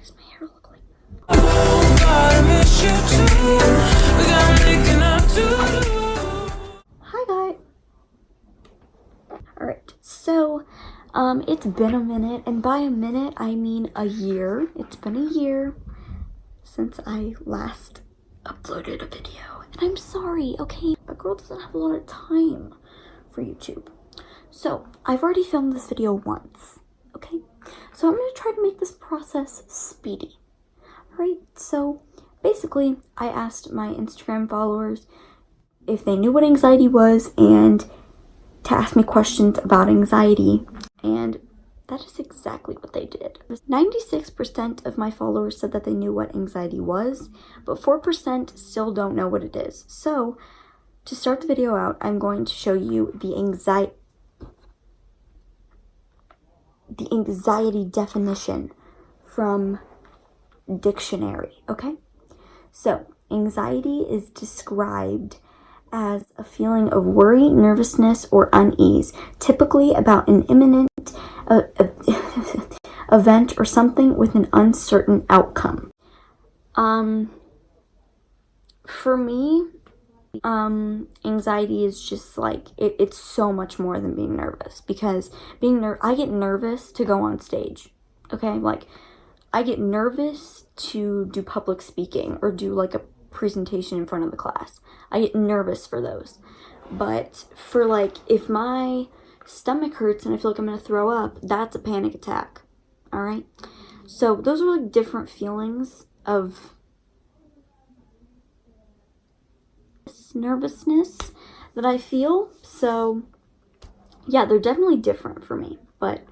does my hair look like? Hi guys. Alright, so it's been a minute, and by a minute I mean a year. It's been a year since I last uploaded a video, and I'm sorry, okay? A girl doesn't have a lot of time for YouTube. So I've already filmed this video once, okay? So I'm gonna try to make this process speedy. Alright, so basically I asked my Instagram followers if they knew what anxiety was and to ask me questions about anxiety, and that is exactly what they did. 96% of my followers said that they knew what anxiety was, but 4% still don't know what it is. So to start the video out, I'm going to show you the anxiety definition from dictionary, okay? So anxiety is described as a feeling of worry, nervousness, or unease, typically about an imminent event or something with an uncertain outcome. For me, anxiety is just like, it's so much more than being nervous, because I get nervous to go on stage, okay? Like, I get nervous to do public speaking or do like a presentation in front of the class. I get nervous for those. But for like, if my stomach hurts and I feel like I'm gonna throw up, that's a panic attack. All right? So those are like different feelings of nervousness that I feel. So yeah, they're definitely different for me. But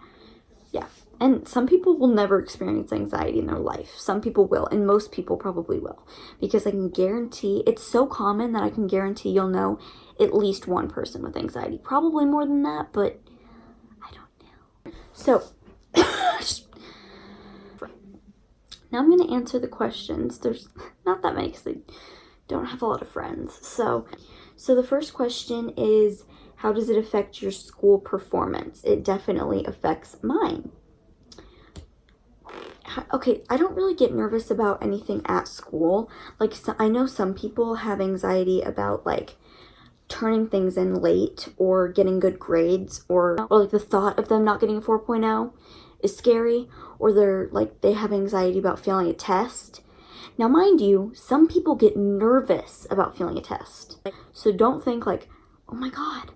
yeah. And some people will never experience anxiety in their life. Some people will, and most people probably will. Because I can guarantee, it's so common that I can guarantee you'll know at least one person with anxiety. Probably more than that, but I don't know. So, now I'm going to answer the questions. There's not that many because I don't have a lot of friends. So the first question is, how does it affect your school performance? It definitely affects mine. Okay, I don't really get nervous about anything at school. Like, so I know some people have anxiety about, like, turning things in late or getting good grades, or like the thought of them not getting a 4.0 is scary, or they have anxiety about failing a test. Now, mind you, some people get nervous about failing a test. So don't think like, oh my God,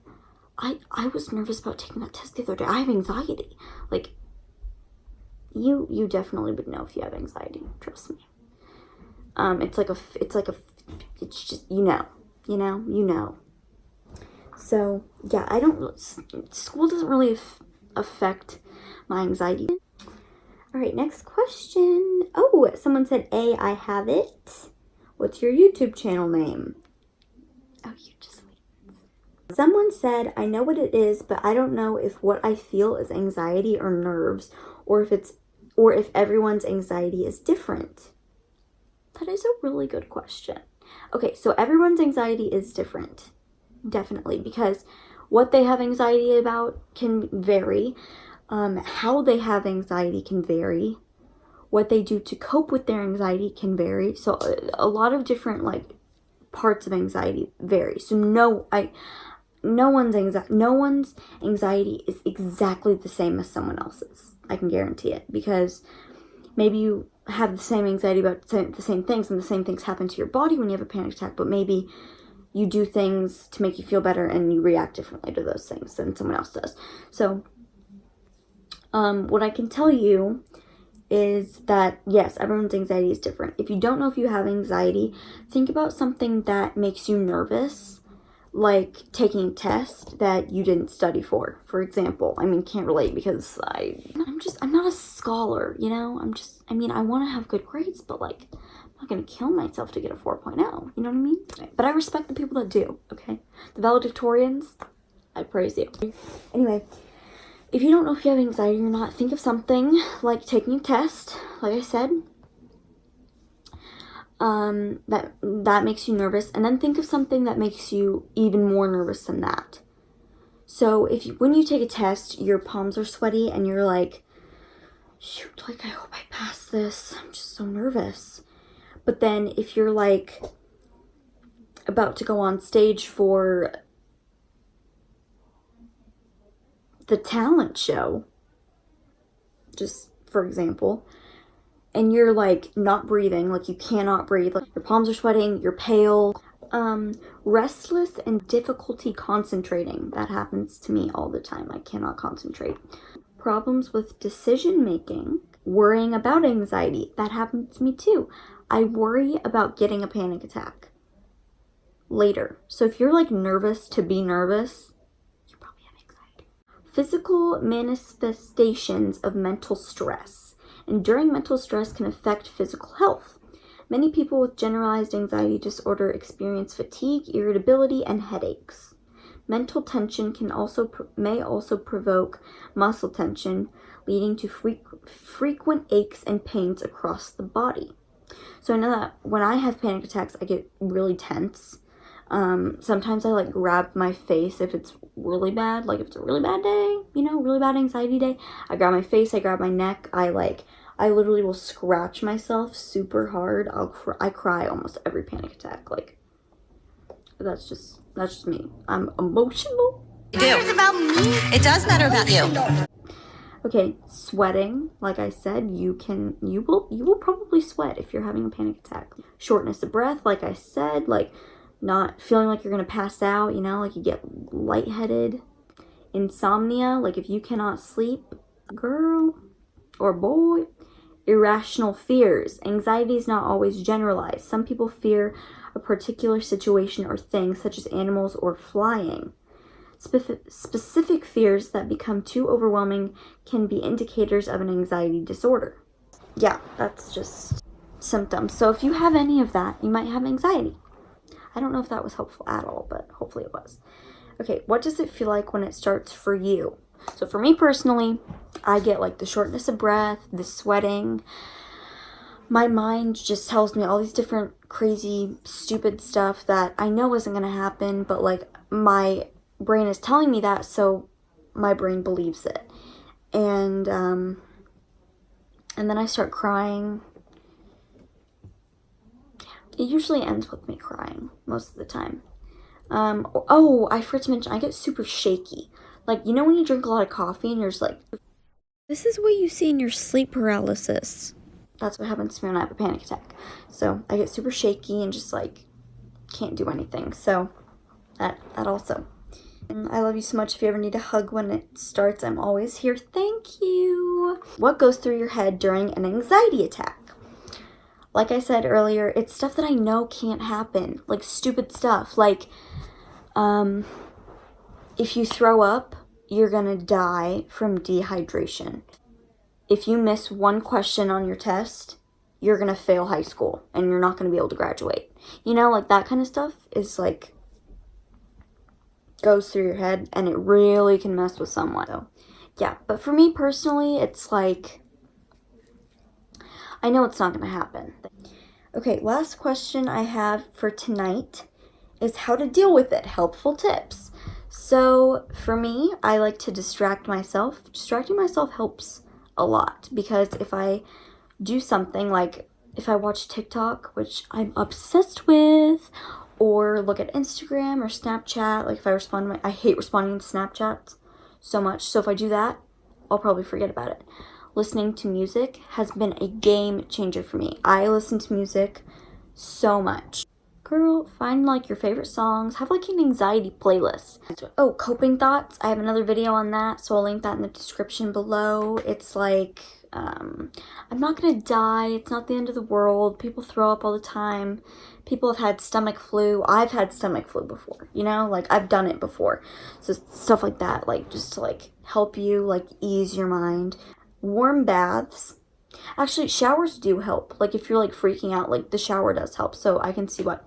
I was nervous about taking that test the other day. I have anxiety. Like, you definitely would know if you have anxiety. Trust me. It's just, you know. So yeah, school doesn't really affect my anxiety. All right, next question. Oh, someone said, I have it. What's your YouTube channel name? Oh, you just wait. Someone said, I know what it is, but I don't know if what I feel is anxiety or nerves, or if everyone's anxiety is different. That is a really good question. Okay, so everyone's anxiety is different. Definitely, because what they have anxiety about can vary. How they have anxiety can vary. What they do to cope with their anxiety can vary. So a lot of different like parts of anxiety vary. So no one's anxiety is exactly the same as someone else's. I can guarantee it, because maybe you have the same anxiety about the same things, and the same things happen to your body when you have a panic attack, but maybe you do things to make you feel better and you react differently to those things than someone else does. So what I can tell you is that, yes, everyone's anxiety is different. If you don't know if you have anxiety, think about something that makes you nervous, like taking a test that you didn't study for example. I mean, can't relate because I'm not a scholar, you know? I want to have good grades, but like, I'm not going to kill myself to get a 4.0, you know what I mean? But I respect the people that do, okay? The valedictorians, I praise you. Anyway, if you don't know if you have anxiety or not, think of something like taking a test, like I said, that makes you nervous, and then think of something that makes you even more nervous than that. So when you take a test, your palms are sweaty and you're like shoot, like, I hope I pass this. I'm just so nervous. But then if you're, like, about to go on stage for the talent show, just for example, and you're, like, not breathing, like, you cannot breathe, like, your palms are sweating, you're pale, restless and difficulty concentrating. That happens to me all the time. I cannot concentrate. Problems with decision making, worrying about anxiety. That happens to me too. I worry about getting a panic attack later. So if you're like nervous to be nervous, you probably have anxiety. Physical manifestations of mental stress. Enduring mental stress can affect physical health. Many people with generalized anxiety disorder experience fatigue, irritability, and headaches. Mental tension may also provoke muscle tension, leading to frequent aches and pains across the body. So I know that when I have panic attacks, I get really tense. Sometimes I like grab my face if it's really bad, like if it's a really bad day, really bad anxiety day. I grab my face, I grab my neck, I literally will scratch myself super hard. I cry almost every panic attack. Like, that's just me. I'm emotional. It matters about me. It does matter about you. Okay, sweating. Like I said, you will probably sweat if you're having a panic attack. Shortness of breath. Like I said, like not feeling like you're gonna pass out. Like you get lightheaded. Insomnia. Like if you cannot sleep, girl or boy. Irrational fears. Anxiety is not always generalized. Some people fear a particular situation or thing, such as animals or flying. Specific fears that become too overwhelming can be indicators of an anxiety disorder. Yeah, that's just symptoms. So if you have any of that, you might have anxiety. I don't know if that was helpful at all, but hopefully it was. Okay, what does it feel like when it starts for you? So for me personally, I get like the shortness of breath, the sweating. My mind just tells me all these different crazy, stupid stuff that I know isn't going to happen, but like my brain is telling me that, so my brain believes it. And then I start crying. It usually ends with me crying most of the time. I forgot to mention, I get super shaky. Like, when you drink a lot of coffee and you're just like, this is what you see in your sleep paralysis. That's what happens to me when I have a panic attack. So I get super shaky and just like can't do anything. So that also. And I love you so much. If you ever need a hug when it starts, I'm always here. Thank you. What goes through your head during an anxiety attack? Like I said earlier, it's stuff that I know can't happen. Like stupid stuff. Like, if you throw up, you're gonna die from dehydration. If you miss one question on your test, you're gonna fail high school and you're not gonna be able to graduate. Like that kind of stuff is like, goes through your head and it really can mess with someone. So, yeah, but for me personally, it's like, I know it's not gonna happen. Okay, last question I have for tonight is how to deal with it. Helpful tips. So for me, I like to distract myself. Distracting myself helps a lot because if I do something like if I watch TikTok, which I'm obsessed with, or look at Instagram or Snapchat, like if I hate responding to Snapchats so much. So if I do that, I'll probably forget about it. Listening to music has been a game changer for me. I listen to music so much. Girl, find like your favorite songs. Have like an anxiety playlist. Oh, coping thoughts. I have another video on that, so I'll link that in the description below. It's like, I'm not gonna die. It's not the end of the world. People throw up all the time. People have had stomach flu. I've had stomach flu before, like I've done it before. So stuff like that, like just to like help you like ease your mind. Warm baths. Actually, showers do help. Like if you're like freaking out, like the shower does help. So I can see what.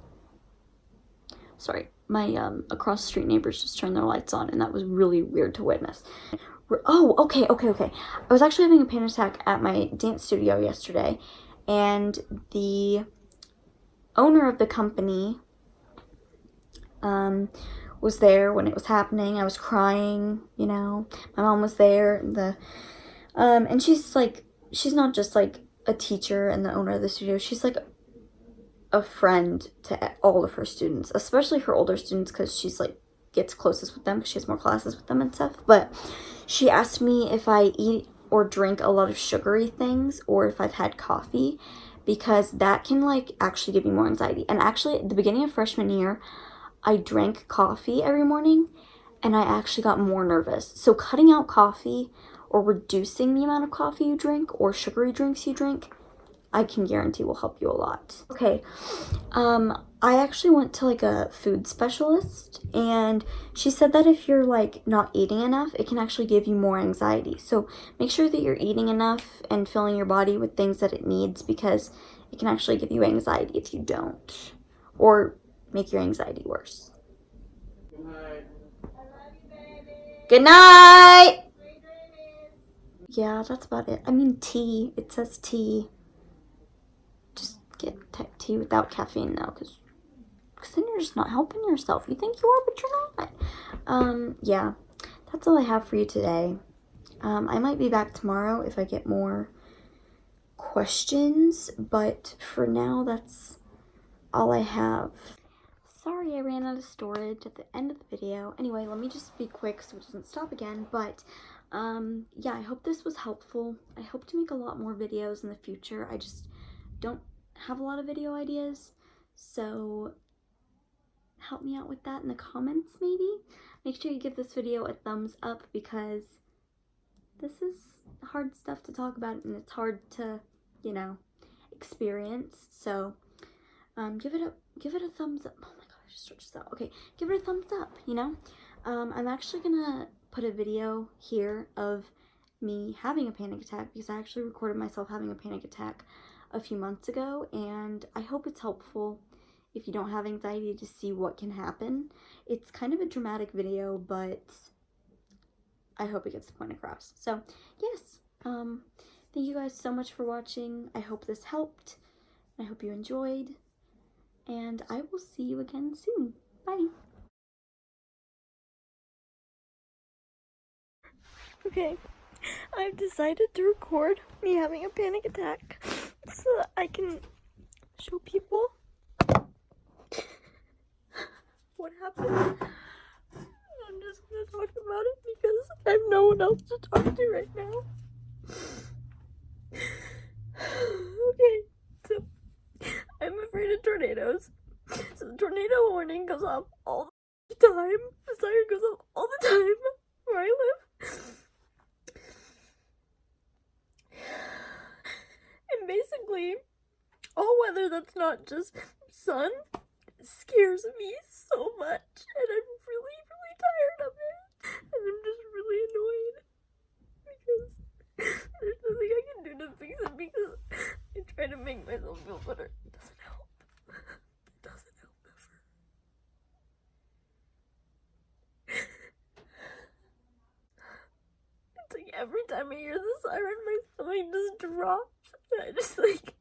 Sorry, my across the street neighbors just turned their lights on, and that was really weird to witness. Oh, okay. I was actually having a panic attack at my dance studio yesterday, and the owner of the company was there when it was happening. I was crying, my mom was there, and she's like she's not just like a teacher and the owner of the studio. She's like a friend to all of her students, especially her older students, because she's like gets closest with them because she has more classes with them and stuff. But she asked me if I eat or drink a lot of sugary things or if I've had coffee, because that can like actually give me more anxiety. And actually at the beginning of freshman year, I drank coffee every morning and I actually got more nervous. So cutting out coffee or reducing the amount of coffee you drink or sugary drinks you drink, I can guarantee will help you a lot. Okay, I actually went to like a food specialist and she said that if you're like not eating enough, it can actually give you more anxiety. So make sure that you're eating enough and filling your body with things that it needs, because it can actually give you anxiety if you don't, or make your anxiety worse. Good night. I love you, baby. Good night. Yeah, that's about it. I mean, tea. It says tea. Just get tea without caffeine though, because then you're just not helping yourself. You think you are, but you're not. Yeah, that's all I have for you today. I might be back tomorrow if I get more questions, but for now, that's all I have. Sorry I ran out of storage at the end of the video. Anyway, let me just be quick so it doesn't stop again, but yeah, I hope this was helpful. I hope to make a lot more videos in the future. I just don't have a lot of video ideas, so help me out with that in the comments maybe. Make sure you give this video a thumbs up, because this is hard stuff to talk about and it's hard to, you know, experience. So give it a thumbs up. Oh my god, I just stretched this out. Okay, give it a thumbs up, you know. I'm actually gonna put a video here of me having a panic attack, because I actually recorded myself having a panic attack a few months ago, and I hope it's helpful if you don't have anxiety to see what can happen. It's kind of a dramatic video, but I hope it gets the point across. So yes, thank you guys so much for watching. I hope this helped. I hope you enjoyed, and I will see you again soon. Bye. Okay, I've decided to record me having a panic attack so that I can show people what happened. I'm just gonna talk about it because I have no one else to talk to right now. Okay, so I'm afraid of tornadoes. So the tornado warning goes off all the time. The siren goes off all the time where I live. And basically, all weather that's not just sun scares me so much, and I'm really, really tired of it, and I'm just really annoyed because there's nothing I can do to fix it, because I try to make myself feel better. It doesn't help. It doesn't help ever. It's like every time I hear the siren, my stomach just drops, and I just like